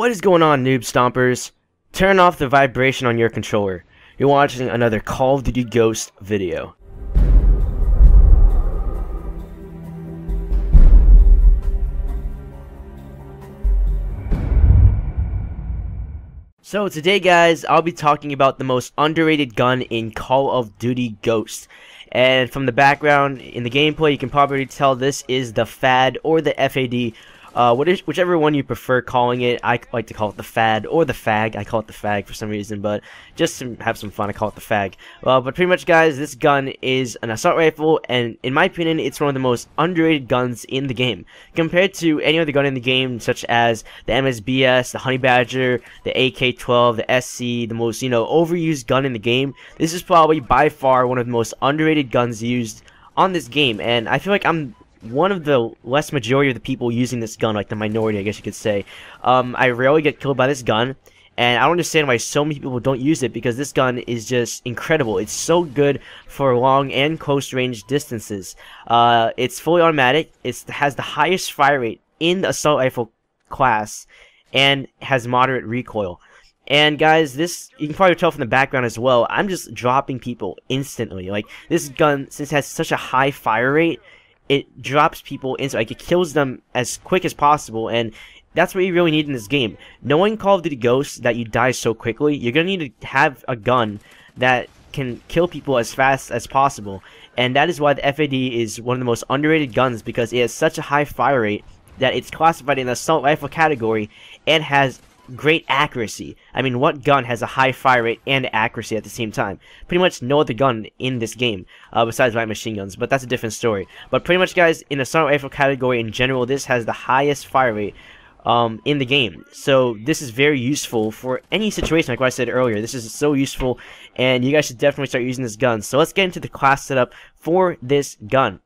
What is going on, noob stompers? Turn off the vibration on your controller. You're watching another Call of Duty Ghost video. So today, guys, I'll be talking about the most underrated gun in Call of Duty Ghost. And from the background in the gameplay, you can probably tell this is the FAD or the FAD. Whichever one you prefer calling it. I like to call it the FAD or the FAG. I call it the FAG for some reason, but just to have some fun, I call it the FAG. But pretty much, guys, this gun is an assault rifle, and in my opinion, it's one of the most underrated guns in the game. Compared to any other gun in the game, such as the MSBS, the Honey Badger, the AK-12, the SC, the most, overused gun in the game, this is probably by far one of the most underrated guns used on this game, and I feel like I'm one of the less majority of the people using this gun, like the minority, I guess you could say. I rarely get killed by this gun, and I don't understand why so many people don't use it, because this gun is just incredible. It's so good for long and close range distances. It's fully automatic, it has the highest fire rate in the assault rifle class, and has moderate recoil. And guys, this, you can probably tell from the background as well, I'm just dropping people instantly. Like, this gun, since it has such a high fire rate, it drops people instantly. Like, it kills them as quick as possible, and that's what you really need in this game. Knowing Call of Duty Ghost that you die so quickly, you're gonna need to have a gun that can kill people as fast as possible, and that is why the FAD is one of the most underrated guns, because it has such a high fire rate that it's classified in the assault rifle category and has great accuracy. I mean, what gun has a high fire rate and accuracy at the same time? Pretty much no other gun in this game, besides light machine guns, but that's a different story. But pretty much, guys, in the assault rifle category in general, this has the highest fire rate in the game. So this is very useful for any situation, like what I said earlier. This is so useful, and you guys should definitely start using this gun. So let's get into the class setup for this gun.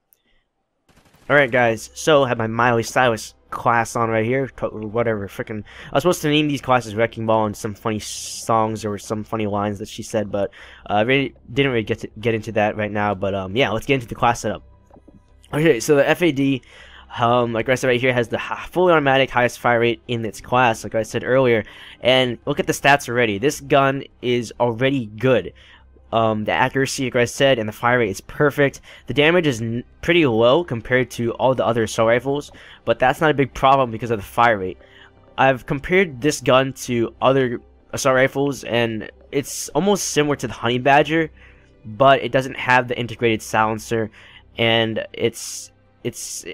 Alright, guys, so I have my Miley Cyrus class on right here, whatever, freaking, I was supposed to name these classes Wrecking Ball and some funny songs or some funny lines that she said, but didn't really get into that right now. But yeah, let's get into the class setup. Okay, so the FAD, like I said right here, has the fully automatic highest fire rate in its class, like I said earlier, and look at the stats already. This gun is already good. The accuracy, like I said, and the fire rate is perfect. The damage is pretty low compared to all the other assault rifles, but that's not a big problem because of the fire rate. I've compared this gun to other assault rifles, and it's almost similar to the Honey Badger, but it doesn't have the integrated silencer, and the stats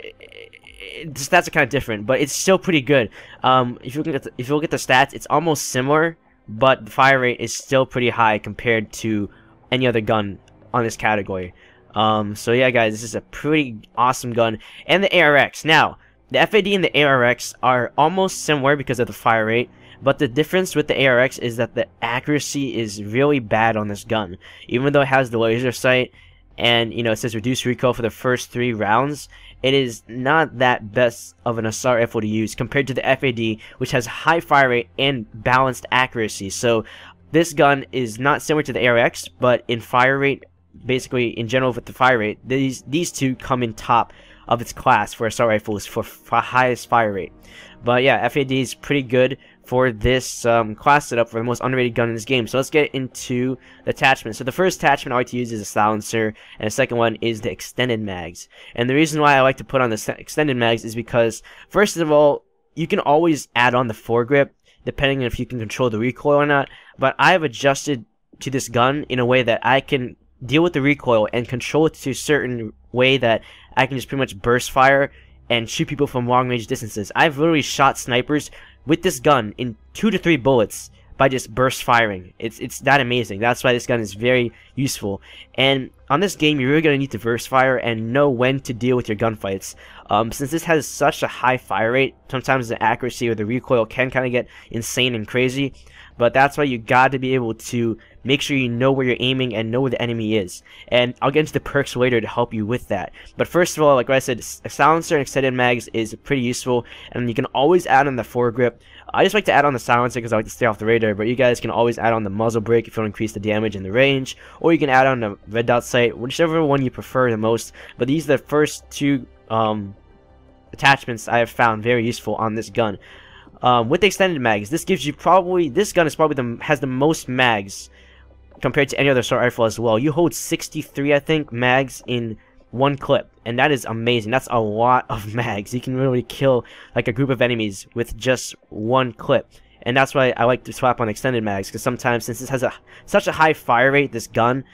are kind of different, but it's still pretty good. If you look at the stats, it's almost similar, but the fire rate is still pretty high compared to any other gun on this category. So yeah, guys, this is a pretty awesome gun. And the ARX. Now, the FAD and the ARX are almost similar because of the fire rate, but the difference with the ARX is that the accuracy is really bad on this gun. Even though it has the laser sight and, it says reduce recoil for the first 3 rounds, it is not that best of an assault rifle to use compared to the FAD, which has high fire rate and balanced accuracy. So this gun is not similar to the ARX, but in fire rate, basically in general with the fire rate, these two come in top of its class for assault rifles for highest fire rate. But yeah, FAD is pretty good for this class setup for the most underrated gun in this game. So let's get into the attachments. So the first attachment I like to use is a silencer, and the second one is the extended mags. And the reason why I like to put on the extended mags is because, first of all, you can always add on the foregrip, depending on if you can control the recoil or not. But I have adjusted to this gun in a way that I can deal with the recoil and control it to a certain way that I can just pretty much burst fire and shoot people from long range distances. I've literally shot snipers with this gun in 2 to 3 bullets by just burst firing. It's that amazing. That's why this gun is very useful. And on this game, you're really going to need to burst fire and know when to deal with your gunfights. Since this has such a high fire rate, sometimes the accuracy or the recoil can kind of get insane and crazy. But that's why you got to be able to make sure you know where you're aiming and know where the enemy is. And I'll get into the perks later to help you with that. But first of all, like I said, a silencer and extended mags is pretty useful, and you can always add on the foregrip. I just like to add on the silencer because I like to stay off the radar, but you guys can always add on the muzzle brake if you want to increase the damage and the range, or you can add on the red dot sight, whichever one you prefer the most. But these are the first 2 attachments I have found very useful on this gun. With the extended mags, this gives you this gun is probably has the most mags compared to any other assault rifle as well. You hold 63, I think, mags in one clip, and that is amazing. That's a lot of mags. You can really kill like a group of enemies with just one clip, and that's why I like to swap on extended mags, because sometimes, since this has such a high fire rate, this gun,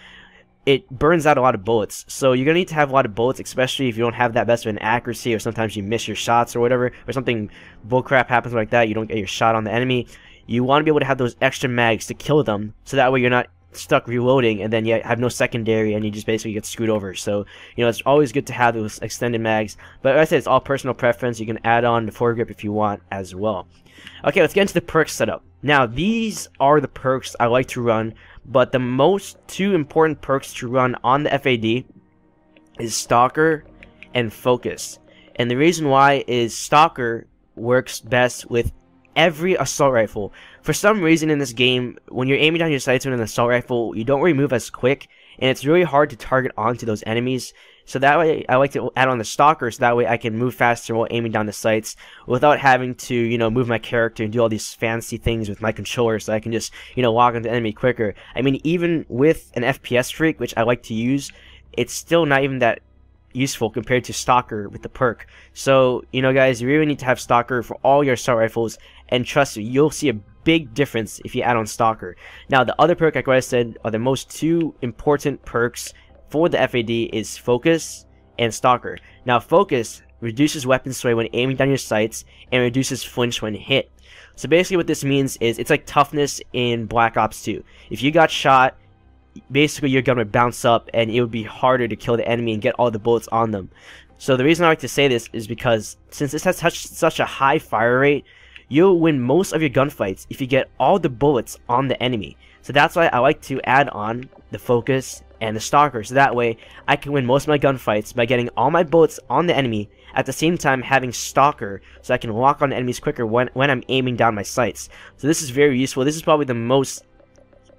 it burns out a lot of bullets. So you're gonna need to have a lot of bullets, especially if you don't have that best of an accuracy, or sometimes you miss your shots or whatever, or something bullcrap happens like that, you don't get your shot on the enemy. You want to be able to have those extra mags to kill them, so that way you're not stuck reloading and then you have no secondary and you just basically get screwed over. So, you know, it's always good to have those extended mags, but like I said, it's all personal preference. You can add on the foregrip if you want as well. Okay, let's get into the perk setup. Now, these are the perks I like to run, but the two important perks to run on the FAD is Stalker and Focus. And the reason why is Stalker works best with every assault rifle. For some reason in this game, when you're aiming down your sights with an assault rifle, you don't really move as quick, and it's really hard to target onto those enemies. So that way, I like to add on the Stalker, so that way I can move faster while aiming down the sights without having to, you know, move my character and do all these fancy things with my controller, so I can just, you know, walk into the enemy quicker. I mean, even with an FPS streak, which I like to use, it's still not even that useful compared to Stalker with the perk. So, you know, guys, you really need to have Stalker for all your assault rifles, and trust me, you'll see a big difference if you add on Stalker. Now, the other perk, like I said, are the two important perks for the FAD is Focus and Stalker. Now, Focus reduces weapon sway when aiming down your sights and reduces flinch when hit. So basically what this means is it's like toughness in Black Ops 2. If you got shot, basically your gun would bounce up and it would be harder to kill the enemy and get all the bullets on them. So the reason I like to say this is because since this has such a high fire rate, you'll win most of your gunfights if you get all the bullets on the enemy. So that's why I like to add on the Focus and the Stalker, so that way I can win most of my gunfights by getting all my bullets on the enemy, at the same time having Stalker, so I can walk on the enemies quicker when I'm aiming down my sights. So this is very useful. This is probably the most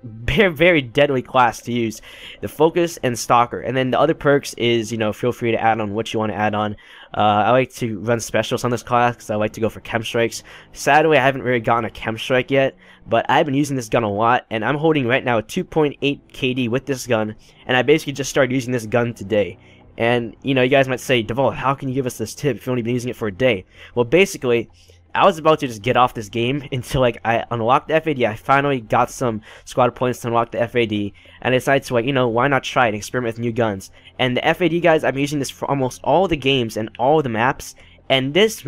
very deadly class to use, the Focus and Stalker. And then the other perks is, you know, feel free to add on what you want to add on. I like to run specials on this class because I like to go for chem strikes. Sadly, I haven't really gotten a chem strike yet, but I've been using this gun a lot, and I'm holding right now 2.8 KD with this gun, and I basically just started using this gun today. And, you know, you guys might say, Deval, how can you give us this tip if you've only been using it for a day? Well, basically, I was about to just get off this game until, like, I unlocked the FAD. I finally got some squad points to unlock the FAD, and I decided to, like, you know, why not try it and experiment with new guns. And the FAD, guys, I've been using this for almost all the games and all the maps, and this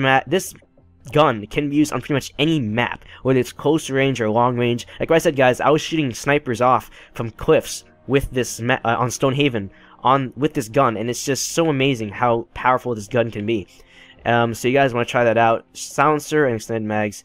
gun can be used on pretty much any map, whether it's close range or long range. Like I said, guys, I was shooting snipers off from cliffs with this on Stonehaven with this gun, and it's just so amazing how powerful this gun can be. So you guys want to try that out. Silencer and extended mags,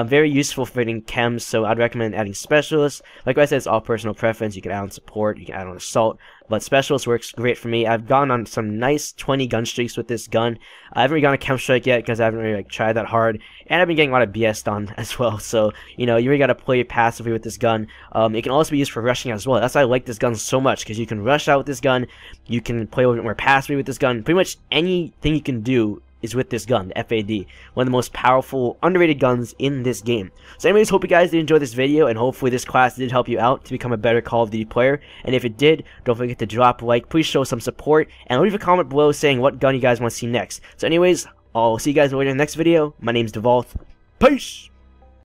very useful for hitting chems, so I'd recommend adding specialists. Like I said, it's all personal preference. You can add on support, you can add on assault, but specialist works great for me. I've gone on some nice 20 gun streaks with this gun. I haven't really gotten a chem strike yet because I haven't really tried that hard, and I've been getting a lot of BS done as well. So, you know, you really got to play passively with this gun. It can also be used for rushing as well. That's why I like this gun so much, because you can rush out with this gun, you can play a little bit more passively with this gun. Pretty much anything you can do is with this gun, the FAD, one of the most powerful, underrated guns in this game. So anyways, hope you guys did enjoy this video, and hopefully this class did help you out to become a better Call of Duty player. And if it did, don't forget to drop a like, please show some support, and leave a comment below saying what gun you guys want to see next. So anyways, I'll see you guys later in the next video. My name's Deval. Peace!